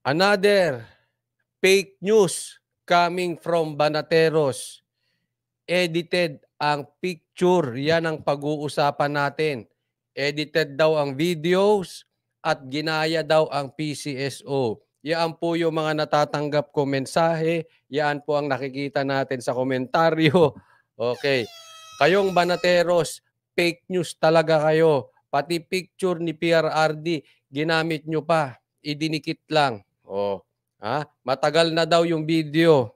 Another fake news coming from Banateros. Edited ang picture. Yan ang pag-uusapan natin. Edited daw ang videos at ginaya daw ang PCSO. Yan po yung mga natatanggap ko mensahe. Yan po ang nakikita natin sa komentaryo. Okay. Kayong Banateros, fake news talaga kayo. Pati picture ni PRRD, ginamit nyo pa. Idinikit lang. Oh, matagal na daw yung video.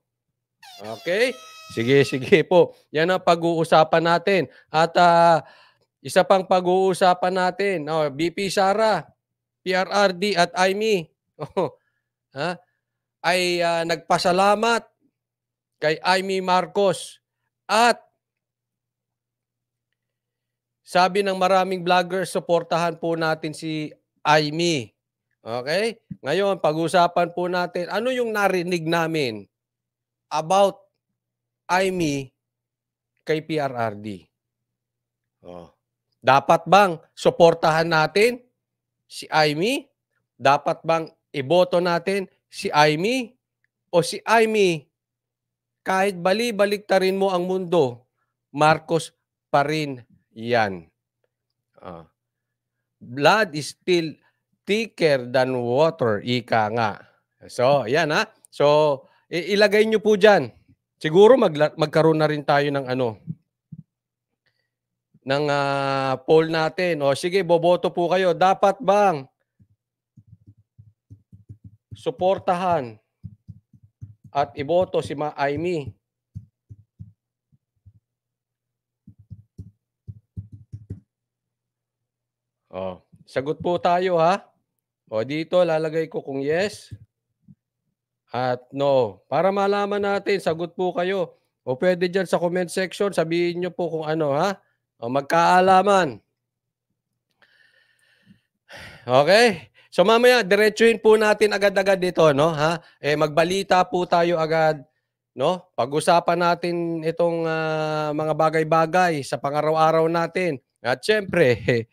Okay? Sige po. Yan ang pag-uusapan natin. At isa pang pag-uusapan natin, BP Sara, PRRD at Aimee ay nagpasalamat kay Aimee Marcos. At sabi ng maraming vloggers, suportahan po natin si Aimee. Okay? Ngayon, pag-usapan po natin, ano yung narinig namin about Aimee kay PRRD? Dapat bang suportahan natin si Aimee? Dapat bang iboto natin si Aimee? O si Aimee, kahit bali-baliktarin mo ang mundo, Marcos pa rin yan. Blood is still thicker than water, ika nga. So, yan So, ilagay nyo po dyan. Siguro magkaroon na rin tayo ng poll natin. O sige, boboto po kayo. Dapat bang suportahan at iboto si Aimee? Sagot po tayo dito lalagay ko kung yes at no. Para malaman natin, sagot po kayo. O pwede dyan sa comment section, sabihin nyo po kung ano magkaalaman. Okay? So mamaya, diretsuhin po natin agad-agad dito, magbalita po tayo agad, Pag-usapan natin itong mga bagay-bagay sa pang-araw-araw natin. At syempre,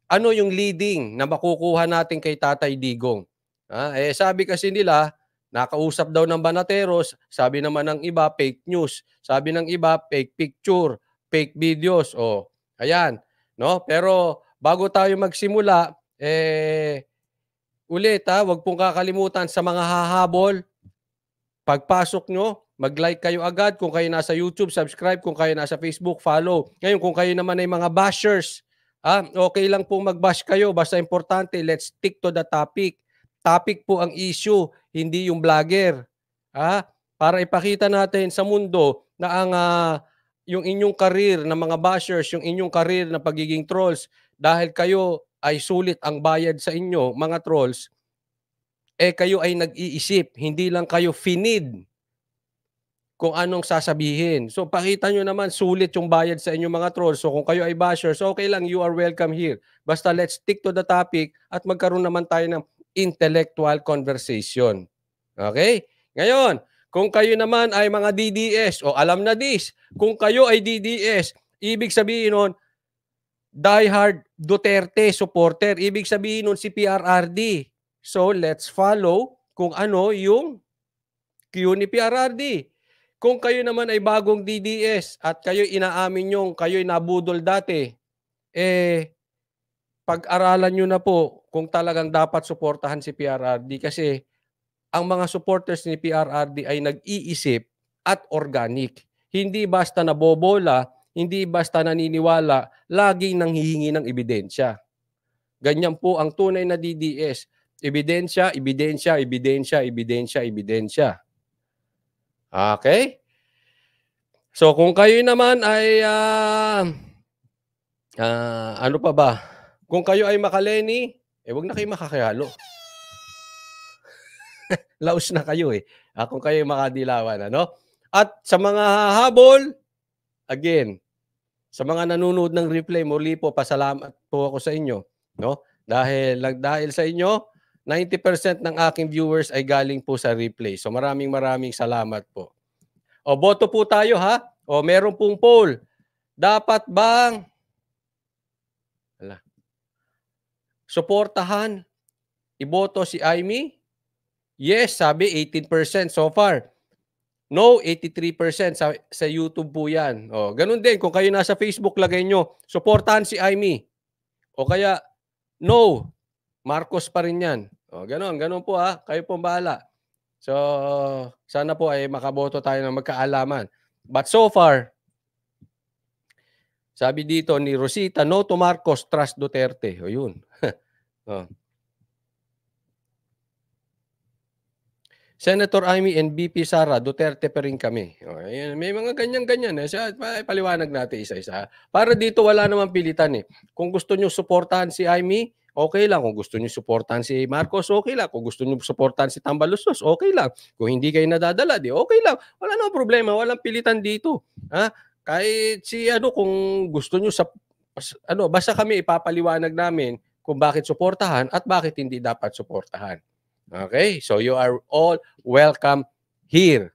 ano yung leading na makukuha natin kay Tatay Digong? Sabi kasi nila, nakausap daw ng Banateros, sabi naman ng iba, fake news. Sabi ng iba, fake picture, fake videos. Ayan. Pero bago tayo magsimula, ulit wag pong kakalimutan sa mga hahabol. Pagpasok nyo, mag-like kayo agad. Kung kayo nasa YouTube, subscribe. Kung kayo nasa Facebook, follow. Ngayon, kung kayo naman ay mga bashers, okay lang pong mag-bash kayo. Basta importante, let's stick to the topic. Topic po ang issue, hindi yung vlogger. Para ipakita natin sa mundo na ang yung inyong karir na mga bashers, yung inyong karir na pagiging trolls, dahil kayo ay sulit ang bayad sa inyo, mga trolls, kayo ay nag-iisip, hindi lang kayo finid kung anong sasabihin. So pakita nyo naman, sulit yung bayad sa inyong mga trolls. So kung kayo ay bashers, okay lang, you are welcome here. Basta let's stick to the topic at magkaroon naman tayo ng intellectual conversation. Okay? Ngayon, kung kayo naman ay mga DDS, alam na this, kung kayo ay DDS, ibig sabihin nun, diehard Duterte supporter, ibig sabihin nun si PRRD. So, let's follow kung ano yung Q ni PRRD. Kung kayo naman ay bagong DDS at kayo inaamin yung kayo'y nabudol dati, pag-aralan nyo na po kung talagang dapat suportahan si PRRD kasi ang mga supporters ni PRRD ay nag-iisip at organic. Hindi basta nabobola, hindi basta naniniwala, laging nanghihingi ng ebidensya. Ganyan po ang tunay na DDS. Ebidensya, ebidensya, ebidensya, ebidensya, ebidensya. Okay? So kung kayo naman ay ano pa ba? Kung kayo ay makaleni, wag na kayo makakayalo. Laos na kayo kung kayo makadilawan, At sa mga habol, again, sa mga nanonood ng replay, muli po pasalamat po ako sa inyo, Dahil sa inyo, 90% ng aking viewers ay galing po sa replay. So maraming salamat po. Boto po tayo meron pong poll. Dapat bang suportahan, iboto si Aimee Yes, sabi 18% so far. No, 83% sa YouTube po yan. O, ganun din, kung kayo nasa Facebook, lagay nyo, suportahan si Amy. O kaya, no, Marcos pa rin yan. O, ganun po ha. Kayo po bahala. So, sana po ay makaboto tayo ng magkaalaman. But so far, sabi dito ni Rosita, no to Marcos, trust Duterte. O yun. O. Senator Amy and BP Sara, Duterte pa rin kami. O, ayan, may mga ganyan-ganyan. Paliwanag natin isa-isa. Para dito wala namang pilitan eh. Kung gusto nyo suportahan si Amy, okay lang. Kung gusto nyo suportahan si Marcos, okay lang. Kung gusto nyo suportahan si Tambaluslos, okay lang. Kung hindi kayo nadadala, di okay lang. Wala namang problema. Walang pilitan dito. Ha? Kahit si kung gusto nyo basta kami ipapaliwanag namin kung bakit suportahan at bakit hindi dapat suportahan. Okay? So you are all welcome here.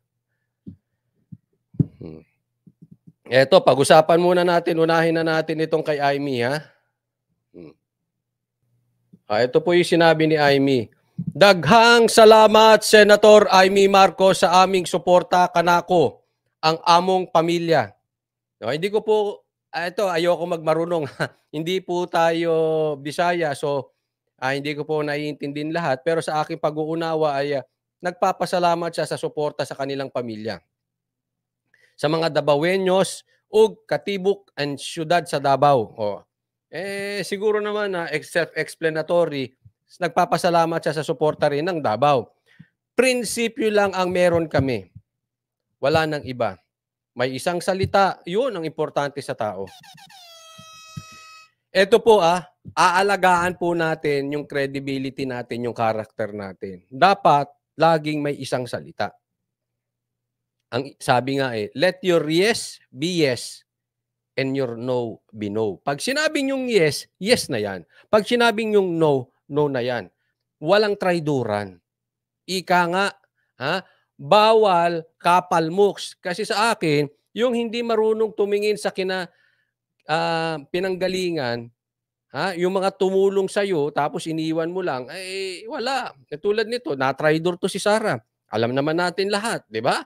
Eto, pag-usapan muna natin, unahin na natin itong kay Amy, ha? Ito po yung sinabi ni Amy. Daghang salamat, Senator Amy Marcos, sa aming suporta kanako, ang among pamilya. No, hindi ko po, ito, ayoko magmarunong. Hindi po tayo Bisaya, so hindi ko po naiintindihan lahat, pero sa aking pag-uunawa ay nagpapasalamat siya sa suporta sa kanilang pamilya. Sa mga Dabawenyos ug katibuk and syudad sa Davao. Siguro naman na self-explanatory, nagpapasalamat siya sa suporta rin ng Davao. Prinsipyo lang ang meron kami. Wala nang iba. May isang salita, yun ang importante sa tao. Ito po aalagaan po natin yung credibility natin, yung character natin. Dapat laging may isang salita. Ang sabi nga let your yes be yes and your no be no. Pag sinabing yung yes, yes na yan. Pag sinabing yung no, no na yan. Walang traiduran. Ika nga, bawal kapalmuks. Kasi sa akin, yung hindi marunong tumingin sa pinanggalingan, yung mga tumulong sa'yo, tapos iniwan mo lang, wala. Tulad nito, na-traitor to si Sara. Alam naman natin lahat, di ba?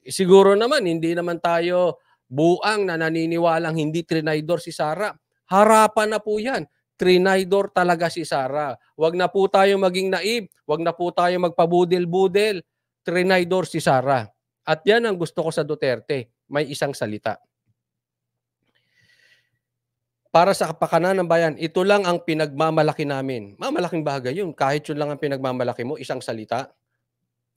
Siguro naman, hindi naman tayo buang na naniniwalang hindi trinaidor si Sara. Harapan na po yan. Trinaidor talaga si Sara. Huwag na po tayo maging naib. Huwag na po tayo magpabudel-budel. Trinaidor si Sara. At yan ang gusto ko sa Duterte. May isang salita. Para sa kapakanan ng bayan, ito lang ang pinagmamalaki namin. Malaking bagay yun. Kahit yun lang ang pinagmamalaki mo, isang salita.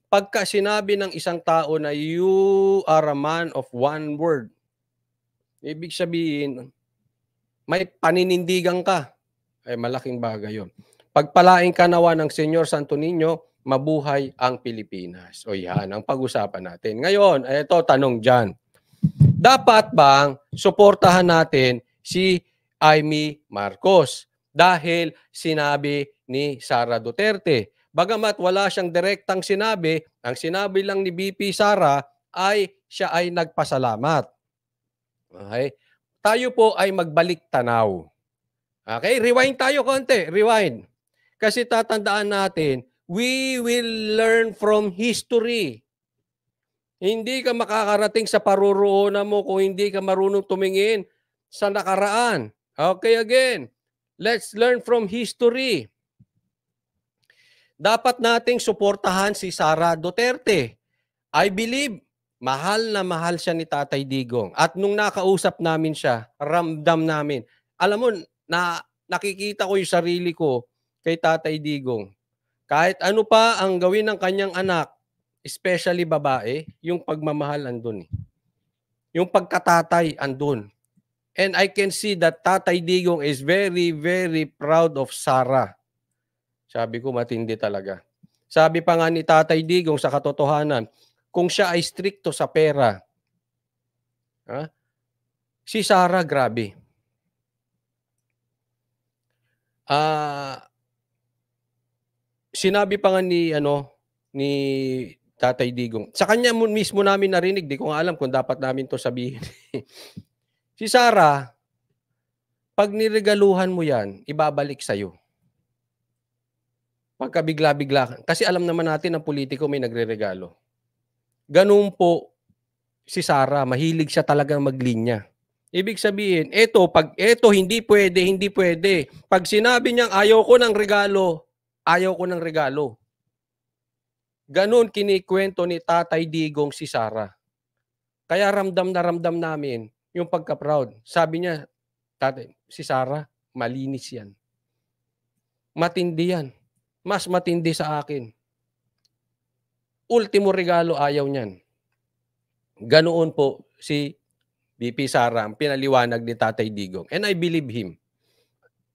Pagka sinabi ng isang tao na you are a man of one word, ibig sabihin, may paninindigan ka. Malaking bagay yun. Pagpalain ka nawa ng Senyor Santo Niño, mabuhay ang Pilipinas. O yan, ang pag-usapan natin. Ngayon, ito, tanong dyan. Dapat bang suportahan natin si Amy Marcos dahil sinabi ni Sara Duterte? Bagamat wala siyang direktang sinabi, ang sinabi lang ni BP Sara ay siya ay nagpasalamat. Okay? Tayo po ay magbalik tanaw. Okay? Rewind tayo konti. Rewind. Kasi tatandaan natin, we will learn from history. Hindi ka makakarating sa paruroonan mo kung hindi ka marunong tumingin sa nakaraan. Okay, again. Let's learn from history. Dapat nating suportahan si Sara Duterte. I believe, mahal na mahal siya ni Tatay Digong. At nung nakausap namin siya, ramdam namin. Alam mo, nakikita ko yung sarili ko kay Tatay Digong. Kahit ano pa ang gawin ng kanyang anak, especially babae, yung pagmamahal andun. Yung pagkatatay andun. And I can see that Tatay Digong is very, very proud of Sara. Sabi ko, matindi talaga. Sabi pa nga ni Tatay Digong sa katotohanan, kung siya ay stricto sa pera, si Sara, grabe. Sinabi pa nga ni Tatay Digong, sa kanya mismo namin narinig, di ko nga alam kung dapat namin to sabihin. Si Sara, pag niregaluhan mo yan, ibabalik sa'yo. Pagka bigla-bigla. Kasi alam naman natin ang politiko may nagreregalo. Ganun po si Sara, mahilig siya talagang maglinya. Ibig sabihin, pag hindi pwede, hindi pwede. Pag sinabi niyang ayaw ko ng regalo, ayaw ko ng regalo. Ganun kinikwento ni Tatay Digong si Sara. Kaya ramdam na ramdam namin yung pagka-proud. Sabi niya, tatay, si Sara, malinis yan. Matindi yan. Mas matindi sa akin. Ultimo regalo, ayaw niyan. Ganoon po si VP Sara ang pinaliwanag ni Tatay Digong. And I believe him.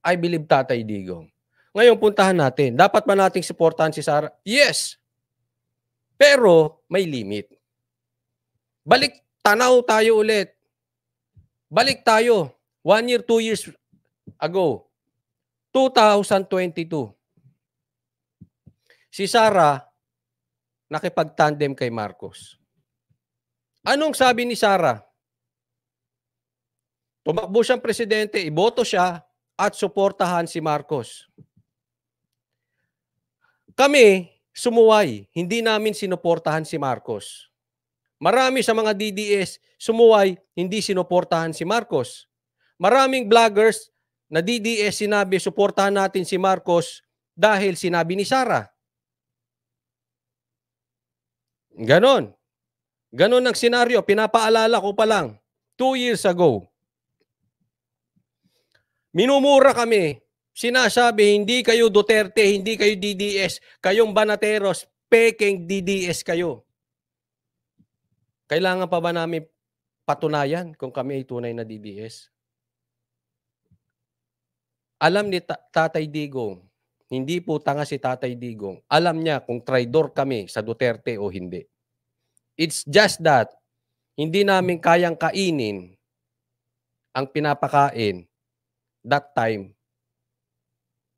I believe Tatay Digong. Ngayon, puntahan natin. Dapat ba nating suportahan si Sara? Yes. Pero may limit. Balik tanaw tayo ulit. Balik tayo. 1 year, 2 years ago. 2022. Si Sara nakipag-tandem kay Marcos. Anong sabi ni Sara? Tumakbo siyang presidente, iboto siya at suportahan si Marcos. Kami, sumuway. Hindi namin sinuportahan si Marcos. Marami sa mga DDS, sumuway, hindi sinuportahan si Marcos. Maraming vloggers na DDS sinabi, suportahan natin si Marcos dahil sinabi ni Sara. Ganon. Ganon ang senaryo. Pinapaalala ko pa lang. 2 years ago. Minumura kami. Sinasabi, hindi kayo Duterte, hindi kayo DDS. Kayong Banateros, peking DDS kayo. Kailangan pa ba namin patunayan kung kami ay tunay na DDS? Alam ni Tatay Digong, hindi po tanga si Tatay Digong. Alam niya kung traidor kami sa Duterte o hindi. It's just that hindi namin kayang kainin ang pinapakain that time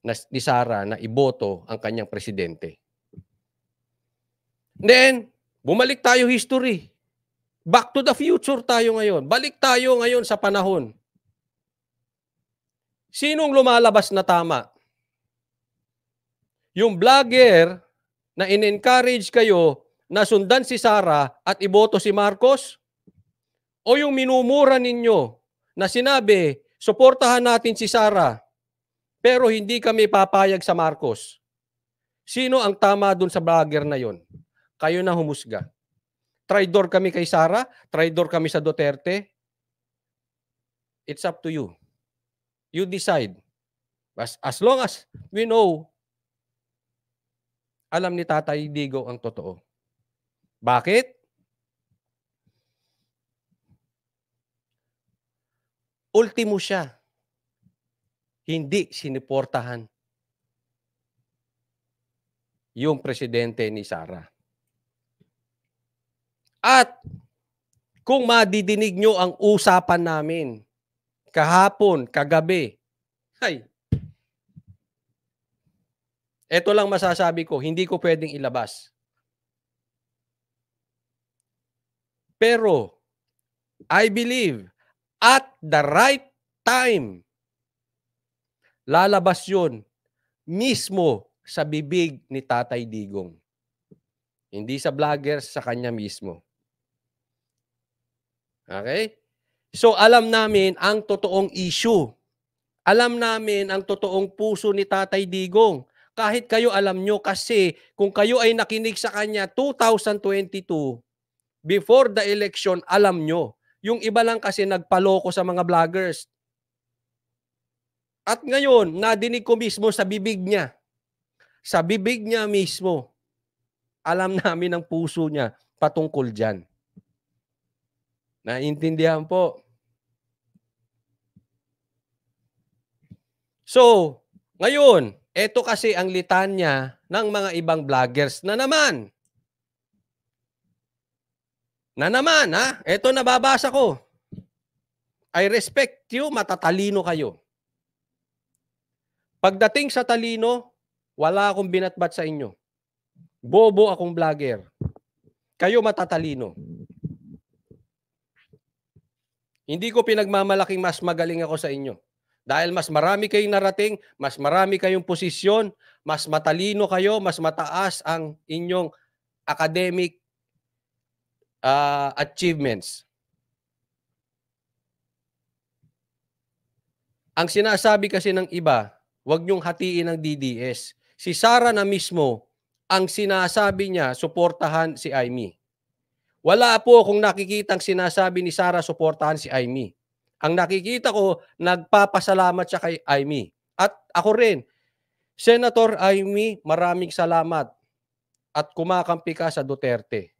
ni Sara na iboto ang kanyang presidente. Then, bumalik tayo history. Back to the future tayo ngayon. Balik tayo ngayon sa panahon. Sinong lumalabas na tama? Yung vlogger na in-encourage kayo na sundan si Sara at iboto si Marcos? O yung minumura ninyo na sinabi, suportahan natin si Sara, pero hindi kami papayag sa Marcos? Sino ang tama dun sa vlogger na yon? Kayo na humusga. Traidor kami kay Sara? Traidor kami sa Duterte? It's up to you. You decide. As long as we know, alam ni Tatay Digong ang totoo. Bakit? Ultimo siya. Hindi siniportahan yung presidente ni Sara. At kung madidinig nyo ang usapan namin kahapon, kagabi, eto lang masasabi ko, hindi ko pwedeng ilabas. Pero, I believe, at the right time, lalabas yun mismo sa bibig ni Tatay Digong. Hindi sa vloggers, sa kanya mismo. Okay? So, alam namin ang totoong issue. Alam namin ang totoong puso ni Tatay Digong. Kahit kayo alam nyo, kasi kung kayo ay nakinig sa kanya 2022, before the election, alam nyo. Yung iba lang kasi nagpaloko sa mga vloggers. At ngayon, nadinig ko mismo sa bibig niya. Sa bibig niya mismo, alam namin ang puso niya patungkol dyan. Naintindihan po. So, ngayon, eto kasi ang litanya ng mga ibang vloggers na naman. Ha? Eto nababasa ko. I respect you, matatalino kayo. Pagdating sa talino, wala akong binatbat sa inyo. Bobo akong vlogger. Kayo matatalino. Hindi ko pinagmamalaking mas magaling ako sa inyo. Dahil mas marami kayong narating, mas marami kayong posisyon, mas matalino kayo, mas mataas ang inyong academic achievements. Ang sinasabi kasi ng iba, huwag niyong hatiin ng DDS. Si Sara na mismo, ang sinasabi niya, suportahan si Amy. Wala po akong nakikitang sinasabi ni Sara, suportahan si Amy. Ang nakikita ko, nagpapasalamat siya kay Amy. At ako rin, Senator Amy, maraming salamat at kumakampi ka sa Duterte.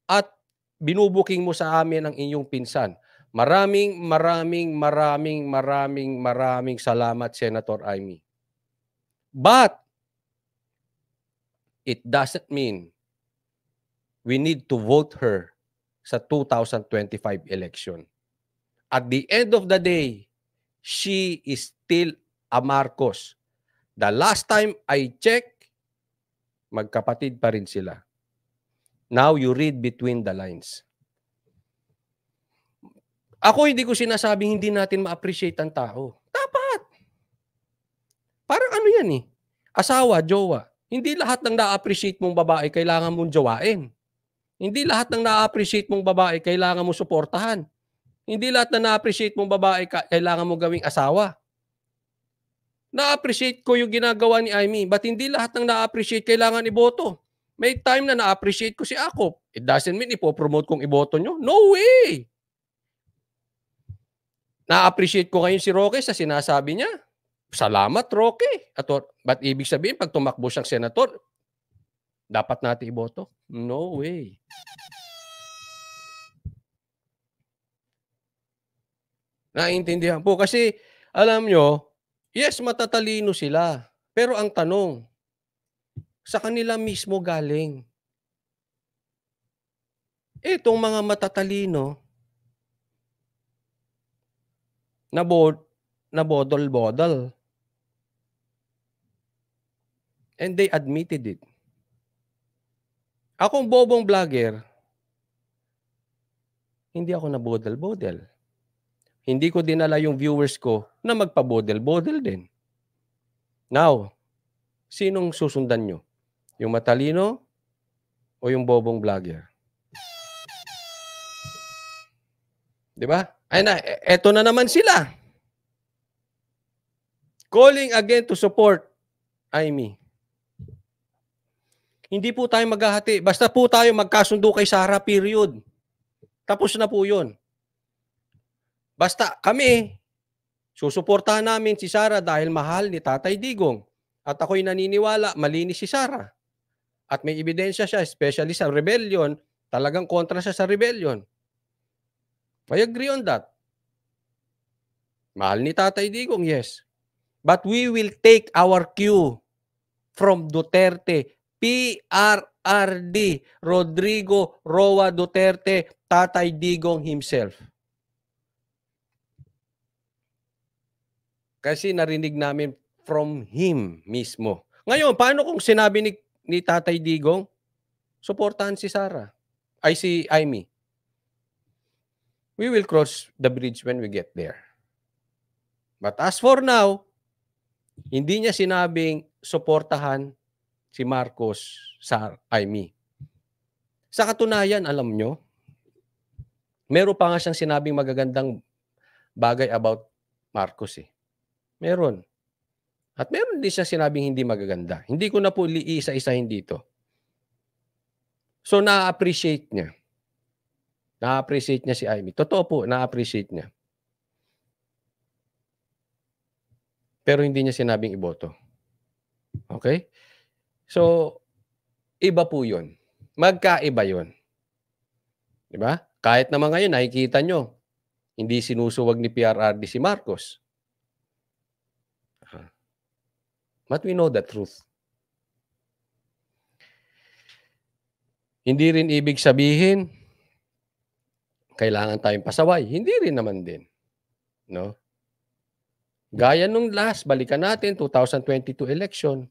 At binubuking mo sa amin ang inyong pinsan. Maraming salamat, Senator Amy. But, it doesn't mean we need to vote her sa 2025 election. At the end of the day, she is still a Marcos. The last time I checked, magkapatid pa rin sila. Now you read between the lines. Ako hindi ko sinasabing hindi natin ma-appreciate ang tao. Dapat. Parang ano yan eh. Asawa, jowa. Hindi lahat ng na-appreciate mong babae kailangan mong jowain. Hindi lahat ng na-appreciate mong babae kailangan mong suportahan. Hindi lahat na na-appreciate mong babae kailangan mong gawing asawa. Na-appreciate ko yung ginagawa ni Amy, but hindi lahat ng na-appreciate kailangan iboto. May time na na-appreciate ko si Akop. It doesn't mean ipopromote kong iboto nyo. No way! Na-appreciate ko ngayon si Roque sa sinasabi niya. Salamat, Roque. But ibig sabihin, pag tumakbo siyang senator, dapat natin iboto? No way. Naiintindihan po. Kasi, alam nyo, yes, matatalino sila. Pero ang tanong, sa kanila mismo galing. Itong mga matatalino, na bodol-bodol. And they admitted it. Akong bobong vlogger, hindi ako na bodol-bodol. Hindi ko dinala yung viewers ko na magpa-bodol-bodol din. Now, sinong susundan nyo? Yung matalino o yung bobong vlogger? Di ba? Ay na, eto na naman sila. Calling again to support Amy. Hindi po tayo maghahati. Basta po tayo magkasundo kay Sara, period. Tapos na po yun. Basta kami, susuportahan namin si Sara dahil mahal ni Tatay Digong. At ako'y naniniwala, malinis si Sara. At may ebidensya siya, especially sa rebellion, talagang kontra siya sa rebellion. I agree on that. Mahal ni Tatay Digong, yes. But we will take our cue from Duterte, PRRD, Rodrigo Roa Duterte, Tatay Digong himself. Kasi narinig namin from him mismo. Ngayon, paano kung sinabi ni Tatay Digong, suportahan si Sara, ay si Amy? We will cross the bridge when we get there. But as for now, hindi niya sinabing suportahan si Marcos sa Amy. Sa katunayan, alam nyo, meron pa nga siyang sinabing magagandang bagay about Marcos eh. Meron. At meron din siya sinabing hindi magaganda. Hindi ko na po iisa-isahin dito. So, na-appreciate niya. Na-appreciate niya si Amy. Totoo po, na-appreciate niya. Pero hindi niya sinabing iboto. Okay? So, iba po yun. Magkaiba yun. Diba? Kahit naman ngayon, nakikita nyo, hindi sinusuwag ni PRRD si Marcos. But we know the truth. Hindi rin ibig sabihin, kailangan tayong pasaway. Hindi rin naman din. No? Gaya nung last, balikan natin, 2022 election,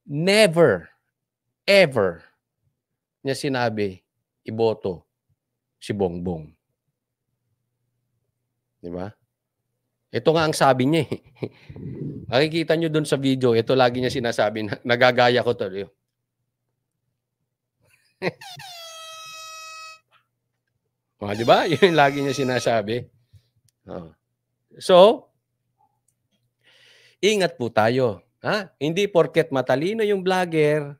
never, ever niya sinabi, iboto si Bongbong. Di ba? Ito nga ang sabi niya eh. Makikita nyo dun sa video, ito lagi niya sinasabi, nagagaya ko to. Di ba? Yun yung lagi niya sinasabi. So, ingat po tayo. Ha? Hindi porket matalino yung vlogger,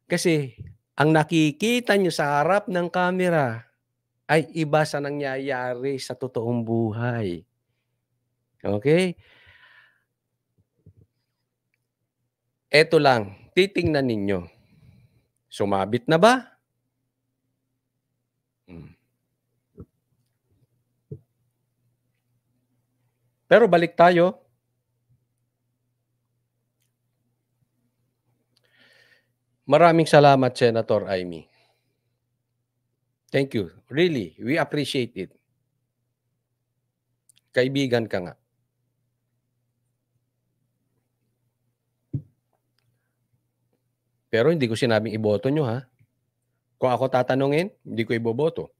kasi ang nakikita nyo sa harap ng camera ay iba sa nangyayari sa totoong buhay. Okay? Eto lang, titingnan ninyo. Sumabit na ba? Pero balik tayo. Maraming salamat, Senator Amy. Thank you. Really, we appreciate it. Kaibigan ka nga. Pero hindi ko sinabing iboto nyo, ha? Kung ako tatanungin, hindi ko iboboto.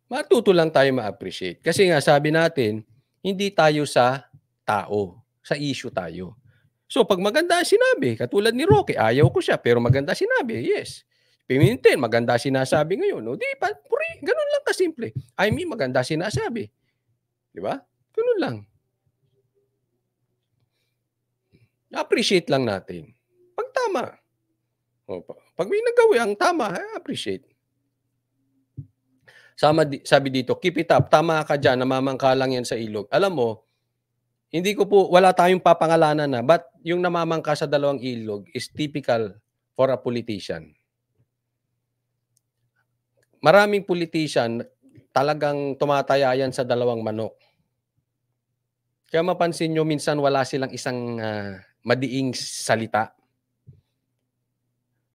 Matuto lang tayo ma-appreciate. Kasi nga sabi natin, hindi tayo sa tao, sa issue tayo. So pag maganda sinabi, katulad ni Roque, ayaw ko siya, pero maganda sinabi, yes. Pimintin, maganda sinasabi ngayon. O di, puri, ganun lang kasimple. I mean, maganda sinasabi. Di ba? Ganun lang. Appreciate lang natin. Pag tama. Pag may nagawi ang tama, appreciate. Sabi dito, keep it up. Tama ka dyan, namamangka lang yan sa ilog. Alam mo, hindi ko po, wala tayong papangalanan na, but yung namamangka sa dalawang ilog is typical for a politician. Maraming politician, talagang tumataya yan sa dalawang manok. Kaya mapansin nyo, minsan wala silang isang madiing salita.